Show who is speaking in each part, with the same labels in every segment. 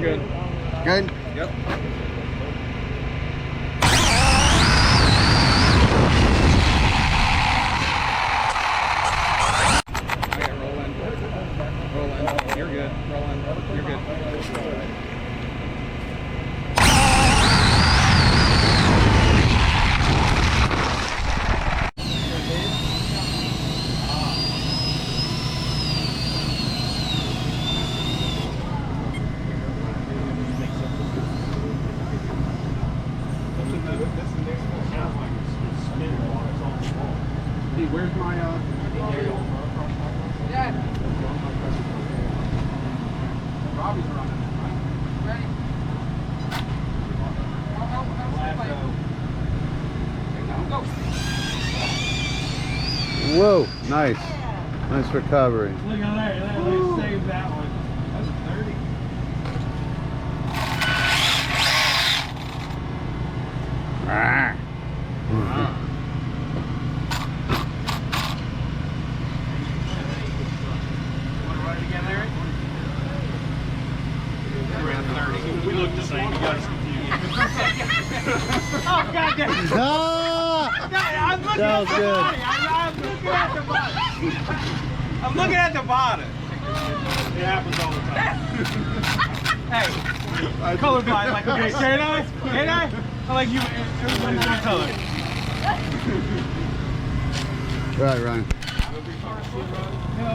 Speaker 1: good.
Speaker 2: Good?
Speaker 1: Yep. You're good. Roll in. You're good. Hey, where's my Dad. Robbie's running it, right? Ready? Go.
Speaker 2: Whoa, nice. Nice recovery.
Speaker 3: Look at that. Let's save that one. That's 30.
Speaker 2: Ah.
Speaker 3: Want to run it again, Larry? Around 30. We look the same. You got us confused. Oh, God damn.
Speaker 2: Ah!
Speaker 3: I'm looking
Speaker 2: That
Speaker 3: at
Speaker 2: was
Speaker 3: the
Speaker 2: good.
Speaker 3: body. I'm looking at the body. It happens all the time. Hey, colorblind, like, okay, straight eyes, straight eye. I like you, everybody's different color.
Speaker 2: Right, Ryan.
Speaker 3: No,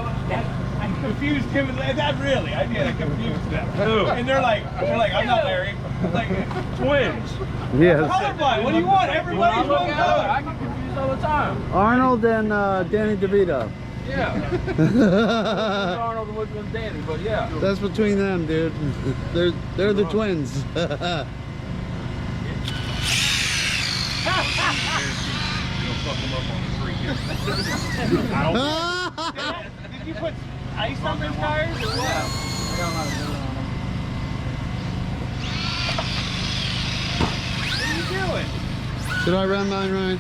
Speaker 3: I confused him and that really. I did. I confused them. And they're like, I'm not Larry. I'm like, twins.
Speaker 2: Yes.
Speaker 3: Colorblind. What do you want? Everybody's one color.
Speaker 1: I get confused all the time.
Speaker 2: Arnold and Danny DeVito.
Speaker 1: Yeah. Arnold and which one's Danny, but yeah.
Speaker 2: That's between them, dude. They're the twins.
Speaker 3: Did you put ice on those tires or what? What are you doing?
Speaker 2: Should I run mine, Ryan?